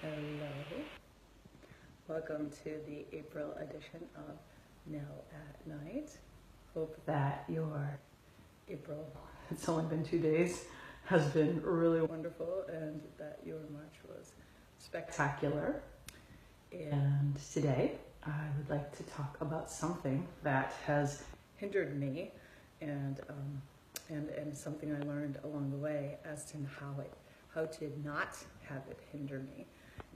Hello. Welcome to the April edition of Nell at Night. Hope that your April, it's only been 2 days, has been really wonderful and that your March was spectacular. And today I would like to talk about something that has hindered me and something I learned along the way as to how to not have it hinder me.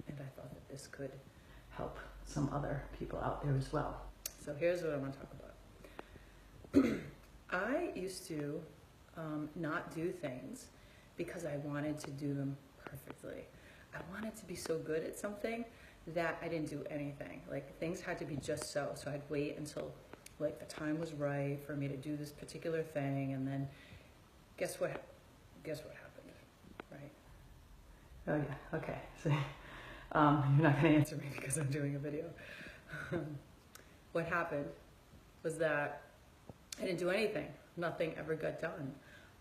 And I thought that this could help some other people out there as well. So here's what I want to talk about. I used to not do things because I wanted to do them perfectly. I wanted to be so good at something that I didn't do anything. Like things had to be just so. So I'd wait until like the time was right for me to do this particular thing, and then guess what happened, right? Oh yeah, okay. So you're not going to answer me because I'm doing a video. What happened was that I didn't do anything. Nothing ever got done.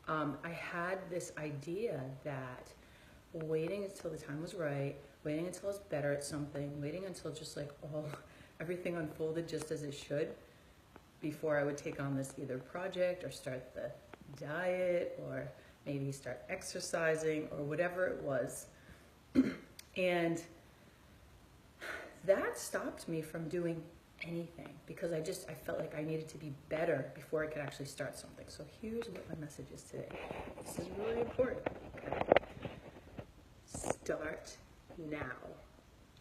I had this idea that waiting until the time was right, waiting until I was better at something, waiting until just like everything unfolded just as it should before I would take on this either project or start the diet or maybe start exercising or whatever it was. And that stopped me from doing anything because I felt like I needed to be better before I could actually start something. So here's what my message is today. This is really important, okay? Start now.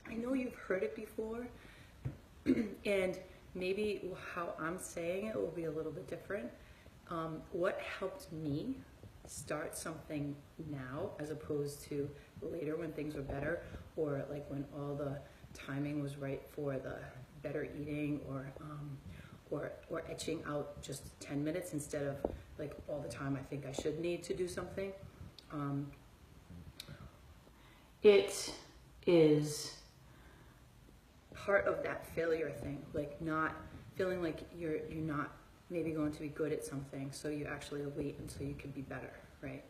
I know you've heard it before, and maybe how I'm saying it will be a little bit different. What helped me start something now as opposed to later when things were better, or like when all the timing was right for the better eating, or etching out just 10 minutes instead of like all the time I think I should need to do something. It is part of that failure thing, like not feeling like you're not maybe going to be good at something, so you actually wait until you can be better, right?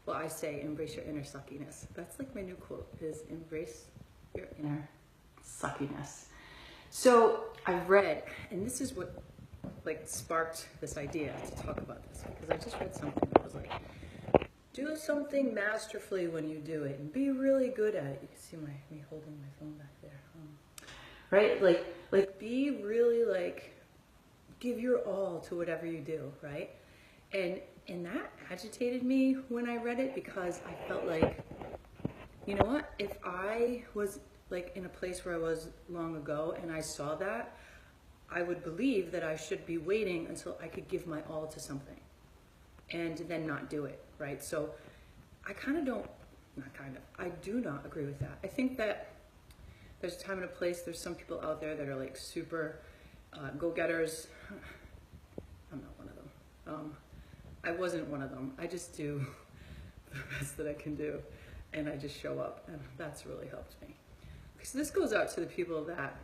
Well, I say embrace your inner suckiness. That's like my new quote, is embrace your inner suckiness. So I read, and this is what like sparked this idea to talk about this, because I just read something that was like, do something masterfully when you do it and be really good at it. You can see me holding my phone back there. Right? Like be really like, give your all to whatever you do, right? And that agitated me when I read it, because I felt like, you know what? If I was like in a place where I was long ago and I saw that, I would believe that I should be waiting until I could give my all to something and then not do it, right? So I do not agree with that. I think that there's a time and a place. There's some people out there that are like super go-getters. I'm not one of them. I wasn't one of them. I just do the best that I can do, and I just show up, and that's really helped me. So this goes out to the people that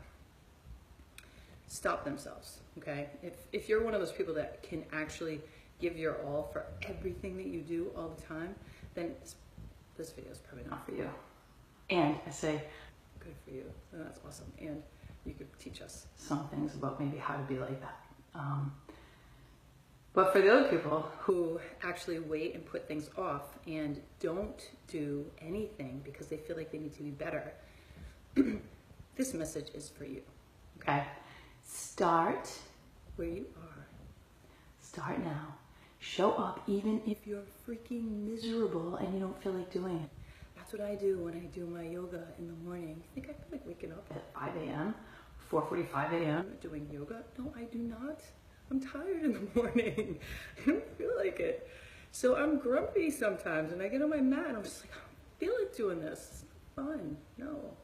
stop themselves, okay? If you're one of those people that can actually give your all for everything that you do all the time, then this video is probably not for you. And I say, good for you, and that's awesome. And you could teach us some things about maybe how to be like that. But for the other people who actually wait and put things off and don't do anything because they feel like they need to be better, this message is for you, okay? Start where you are. Start now. Show up even if you're freaking miserable and you don't feel like doing it. That's what I do when I do my yoga in the morning. You think I feel like waking up at 5 a.m., 4:45 a.m. doing yoga? No, I do not. I'm tired in the morning. I don't feel like it. So I'm grumpy sometimes, and I get on my mat and I'm just like, I don't feel like doing this. It's not fun. No.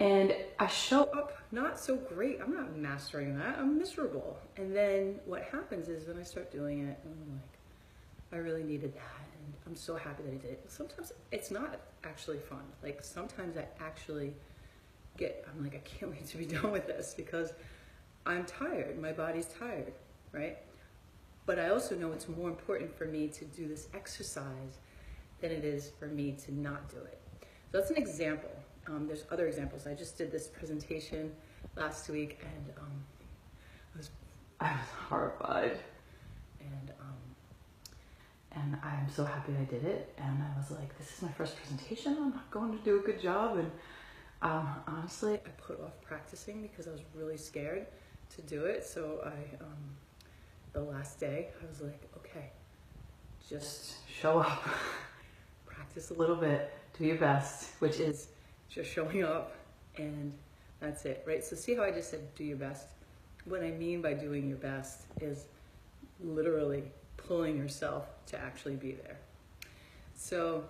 And I show up not so great. I'm not mastering that. I'm miserable. And then what happens is when I start doing it, I'm like, I really needed that. And I'm so happy that I did it. Sometimes it's not actually fun. Like sometimes I actually I'm like, I can't wait to be done with this because I'm tired. My body's tired, right? But I also know it's more important for me to do this exercise than it is for me to not do it. So that's an example. There's other examples. I just did this presentation last week, and I was horrified, and I'm so happy I did it. And I was like, this is my first presentation. I'm not going to do a good job. And honestly, I put off practicing because I was really scared to do it. So the last day, I was like, okay, just show up, practice a little bit, do your best, which is just showing up, and that's it, right? So see how I just said do your best? What I mean by doing your best is literally pulling yourself to actually be there. So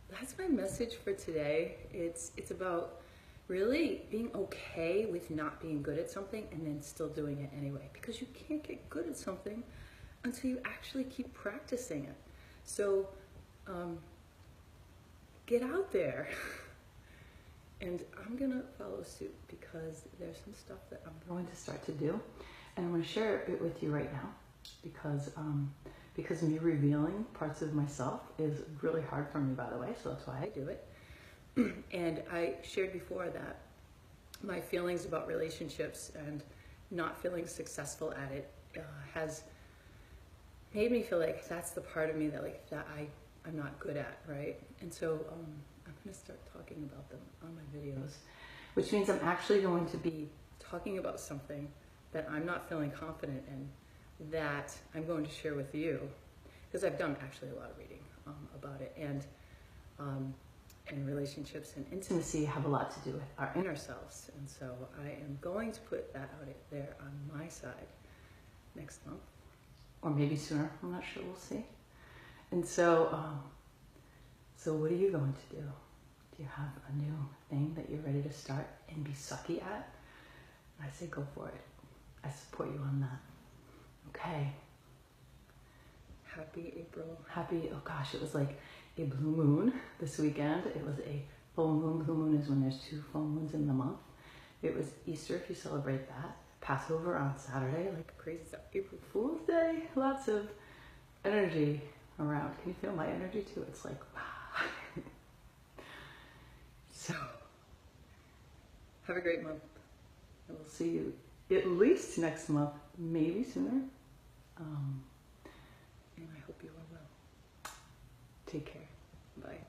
that's my message for today. It's about really being okay with not being good at something and then still doing it anyway, because you can't get good at something until you actually keep practicing it. So get out there. And I'm gonna follow suit because there's some stuff that I'm going to start to do, and I'm going to share it with you right now because me revealing parts of myself is really hard for me, by the way, so that's why I do it. And I shared before that my feelings about relationships and not feeling successful at it has made me feel like that's the part of me that I'm not good at, right? And so I'm going to start talking about them on my videos, which means I'm actually going to be talking about something that I'm not feeling confident in, that I'm going to share with you, because I've done actually a lot of reading about it, and relationships and intimacy have a lot to do with our inner selves, and so I am going to put that out there on my side next month, or maybe sooner, I'm not sure, we'll see. And so, so what are you going to do? Do you have a new thing that you're ready to start and be sucky at? I say go for it. I support you on that. Okay. Happy April. Oh gosh, it was like a blue moon this weekend. It was a full moon. Blue moon is when there's 2 full moons in the month. It was Easter, if you celebrate that. Passover on Saturday, like crazy stuff. April Fool's Day. Lots of energy around. Can you feel my energy too? It's like, wow. So, have a great month. And we'll see you at least next month, maybe sooner. And I hope you are well. Take care. Bye.